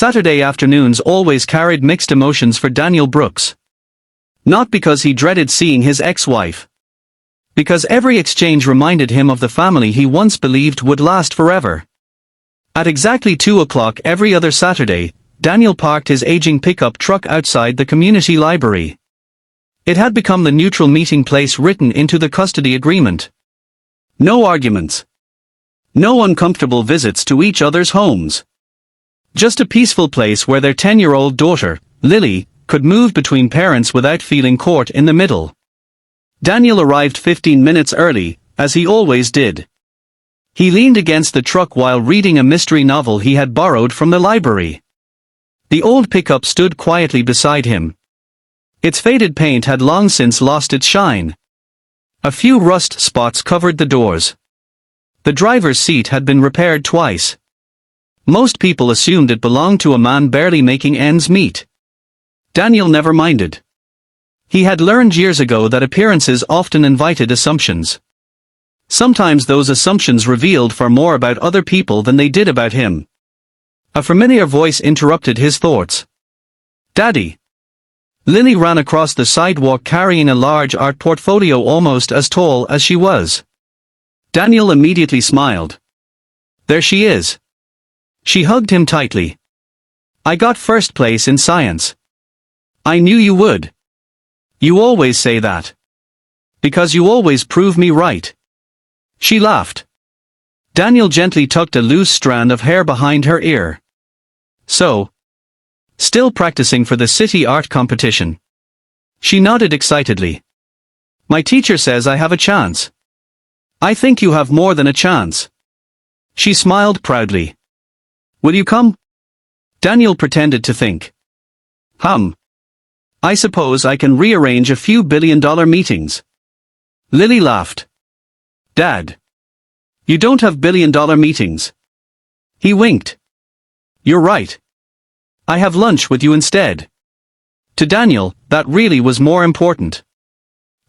Saturday afternoons always carried mixed emotions for Daniel Brooks. Not because he dreaded seeing his ex-wife. Because every exchange reminded him of the family he once believed would last forever. At exactly 2 o'clock every other Saturday, Daniel parked his aging pickup truck outside the community library. It had become the neutral meeting place written into the custody agreement. No arguments. No uncomfortable visits to each other's homes. Just a peaceful place where their 10-year-old daughter, Lily, could move between parents without feeling caught in the middle. Daniel arrived 15 minutes early, as he always did. He leaned against the truck while reading a mystery novel he had borrowed from the library. The old pickup stood quietly beside him. Its faded paint had long since lost its shine. A few rust spots covered the doors. The driver's seat had been repaired twice. Most people assumed it belonged to a man barely making ends meet. Daniel never minded. He had learned years ago that appearances often invited assumptions. Sometimes those assumptions revealed far more about other people than they did about him. A familiar voice interrupted his thoughts. "Daddy." Lily ran across the sidewalk carrying a large art portfolio almost as tall as she was. Daniel immediately smiled. "There she is." She hugged him tightly. "I got first place in science." "I knew you would. You always say that. Because you always prove me right." She laughed. Daniel gently tucked a loose strand of hair behind her ear. "So? Still practicing for the city art competition?" She nodded excitedly. "My teacher says I have a chance." "I think you have more than a chance." She smiled proudly. "Will you come?" Daniel pretended to think. I suppose I can rearrange a few billion-dollar meetings." Lily laughed. "Dad. You don't have billion-dollar meetings." He winked. "You're right. I have lunch with you instead." To Daniel, that really was more important.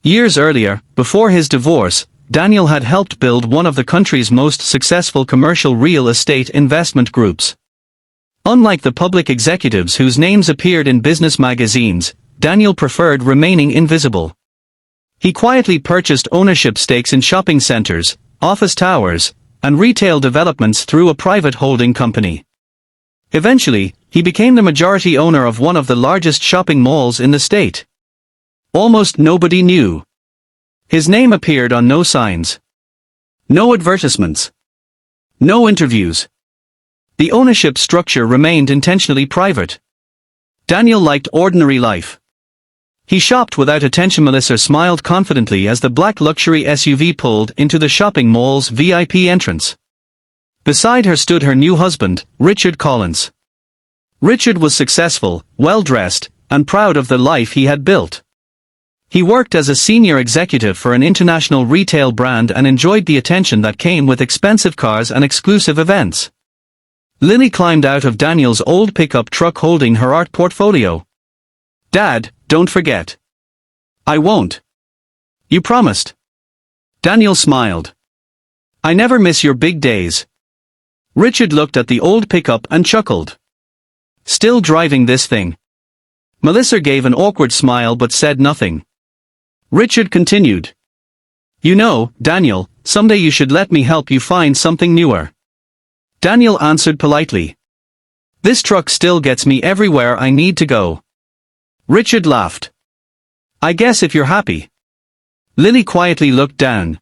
Years earlier, before his divorce, Daniel had helped build one of the country's most successful commercial real estate investment groups. Unlike the public executives whose names appeared in business magazines, Daniel preferred remaining invisible. He quietly purchased ownership stakes in shopping centers, office towers, and retail developments through a private holding company. Eventually, he became the majority owner of one of the largest shopping malls in the state. Almost nobody knew. His name appeared on no signs. No advertisements. No interviews. The ownership structure remained intentionally private. Daniel liked ordinary life. He shopped without attention. Melissa smiled confidently as the black luxury SUV pulled into the shopping mall's VIP entrance. Beside her stood her new husband, Richard Collins. Richard was successful, well-dressed, and proud of the life he had built. He worked as a senior executive for an international retail brand and enjoyed the attention that came with expensive cars and exclusive events. Lily climbed out of Daniel's old pickup truck holding her art portfolio. "Dad, don't forget." "I won't." "You promised." Daniel smiled. "I never miss your big days." Richard looked at the old pickup and chuckled. "Still driving this thing?" Melissa gave an awkward smile but said nothing. Richard continued. "You know, Daniel, someday you should let me help you find something newer." Daniel answered politely. "This truck still gets me everywhere I need to go." Richard laughed. "I guess if you're happy." Lily quietly looked down.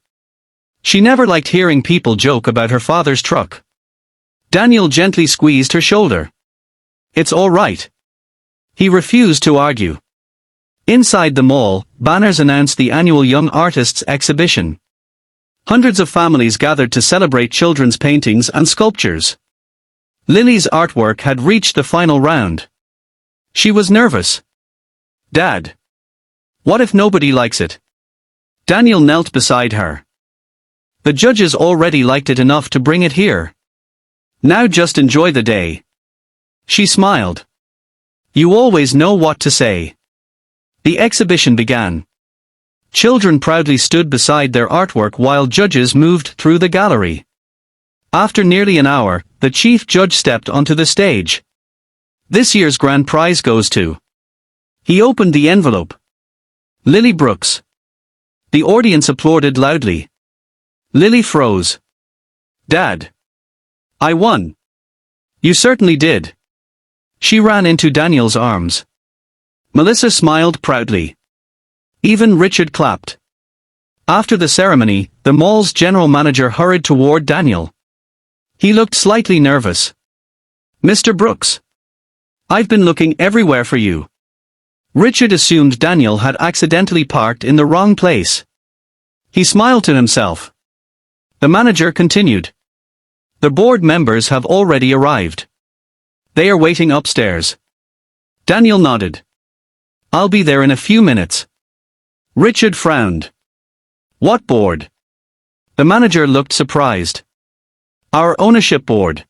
She never liked hearing people joke about her father's truck. Daniel gently squeezed her shoulder. "It's all right." He refused to argue. Inside the mall, banners announced the annual Young Artists exhibition. Hundreds of families gathered to celebrate children's paintings and sculptures. Lily's artwork had reached the final round. She was nervous. "Dad. What if nobody likes it?" Daniel knelt beside her. "The judges already liked it enough to bring it here. Now just enjoy the day." She smiled. "You always know what to say." The exhibition began. Children proudly stood beside their artwork while judges moved through the gallery. After nearly an hour, the chief judge stepped onto the stage. This year's grand prize goes to. He opened the envelope. Lily Brooks. The audience applauded loudly. Lily froze. Dad. I won. You certainly did. She ran into Daniel's arms. Melissa smiled proudly. Even Richard clapped. After the ceremony, the mall's general manager hurried toward Daniel. He looked slightly nervous. Mr. Brooks. I've been looking everywhere for you. Richard assumed Daniel had accidentally parked in the wrong place. He smiled to himself. The manager continued. The board members have already arrived. They are waiting upstairs. Daniel nodded. I'll be there in a few minutes. Richard frowned. What board? The manager looked surprised. Our ownership board.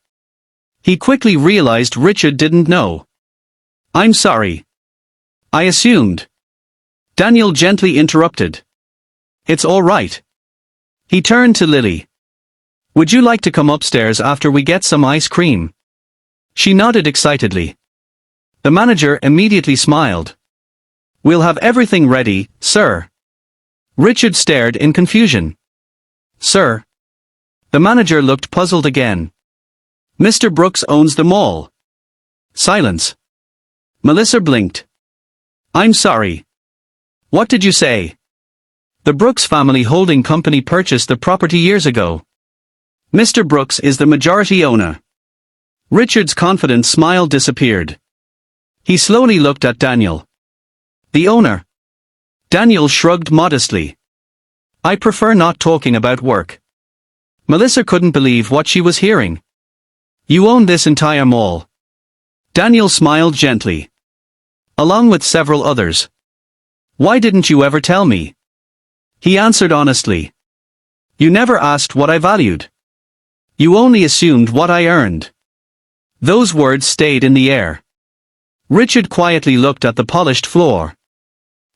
He quickly realized Richard didn't know. I'm sorry. I assumed. Daniel gently interrupted. It's all right. He turned to Lily. Would you like to come upstairs after we get some ice cream? She nodded excitedly. The manager immediately smiled. We'll have everything ready, sir. Richard stared in confusion. Sir? The manager looked puzzled again. Mr. Brooks owns the mall. Silence. Melissa blinked. I'm sorry. What did you say? The Brooks family holding company purchased the property years ago. Mr. Brooks is the majority owner. Richard's confident smile disappeared. He slowly looked at Daniel. The owner. Daniel shrugged modestly. I prefer not talking about work. Melissa couldn't believe what she was hearing. You own this entire mall. Daniel smiled gently. Along with several others. Why didn't you ever tell me? He answered honestly. You never asked what I valued. You only assumed what I earned. Those words stayed in the air. Richard quietly looked at the polished floor.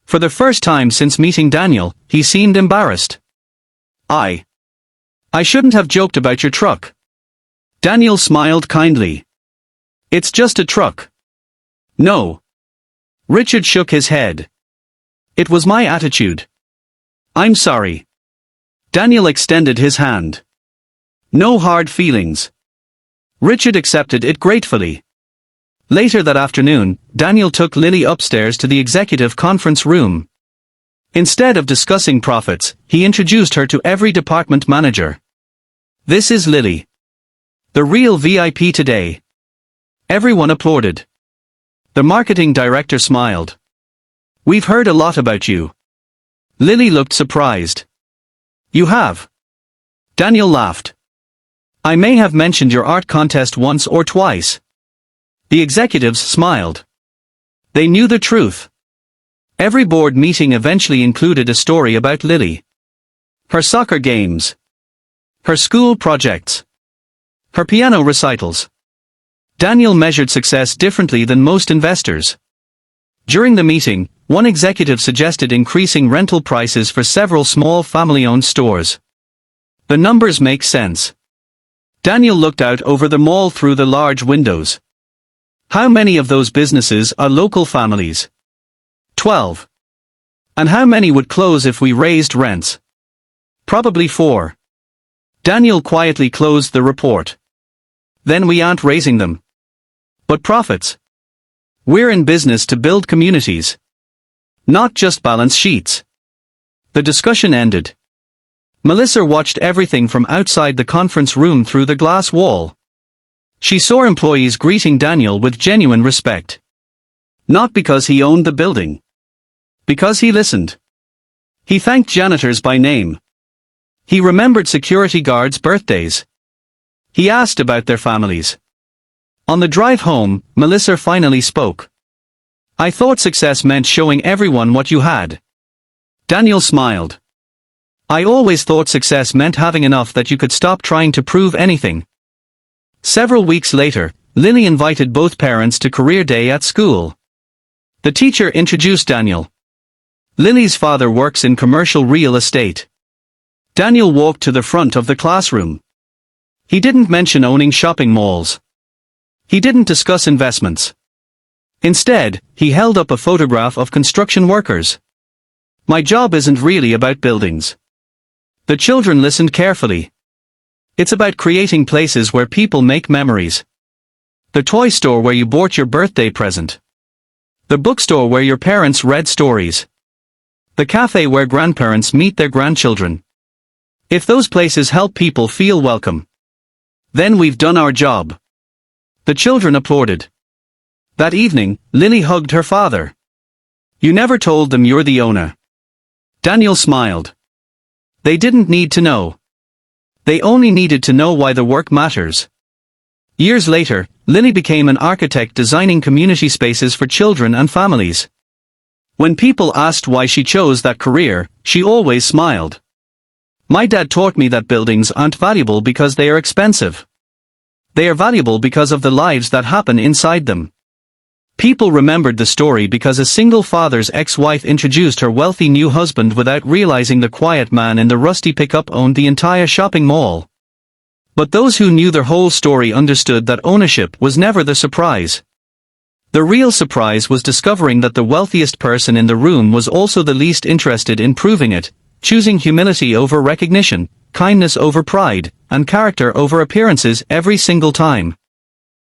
For the first time since meeting Daniel, he seemed embarrassed. I shouldn't have joked about your truck. Daniel smiled kindly. It's just a truck. No. Richard shook his head. It was my attitude. I'm sorry. Daniel extended his hand. No hard feelings. Richard accepted it gratefully. Later that afternoon, Daniel took Lily upstairs to the executive conference room. Instead of discussing profits, he introduced her to every department manager. This is Lily. The real VIP today. Everyone applauded. The marketing director smiled. We've heard a lot about you. Lily looked surprised. You have? Daniel laughed. I may have mentioned your art contest once or twice. The executives smiled. They knew the truth. Every board meeting eventually included a story about Lily. Her soccer games. Her school projects. Her piano recitals. Daniel measured success differently than most investors. During the meeting, one executive suggested increasing rental prices for several small family-owned stores. The numbers make sense. Daniel looked out over the mall through the large windows. How many of those businesses are local families? 12. And how many would close if we raised rents? Probably 4. Daniel quietly closed the report. Then we aren't raising them. But profits. We're in business to build communities. Not just balance sheets. The discussion ended. Melissa watched everything from outside the conference room through the glass wall. She saw employees greeting Daniel with genuine respect. Not because he owned the building. Because he listened. He thanked janitors by name. He remembered security guards' birthdays. He asked about their families. On the drive home, Melissa finally spoke. I thought success meant showing everyone what you had. Daniel smiled. I always thought success meant having enough that you could stop trying to prove anything. Several weeks later, Lily invited both parents to career day at school. The teacher introduced Daniel. Lily's father works in commercial real estate. Daniel walked to the front of the classroom. He didn't mention owning shopping malls. He didn't discuss investments. Instead, he held up a photograph of construction workers. My job isn't really about buildings. The children listened carefully. It's about creating places where people make memories. The toy store where you bought your birthday present. The bookstore where your parents read stories. The cafe where grandparents meet their grandchildren. If those places help people feel welcome, then we've done our job. The children applauded. That evening, Lily hugged her father. You never told them you're the owner. Daniel smiled. They didn't need to know. They only needed to know why the work matters. Years later, Lily became an architect designing community spaces for children and families. When people asked why she chose that career, she always smiled. My dad taught me that buildings aren't valuable because they are expensive. They are valuable because of the lives that happen inside them. People remembered the story because a single father's ex-wife introduced her wealthy new husband without realizing the quiet man in the rusty pickup owned the entire shopping mall. But those who knew their whole story understood that ownership was never the surprise. The real surprise was discovering that the wealthiest person in the room was also the least interested in proving it, choosing humility over recognition, kindness over pride, and character over appearances every single time.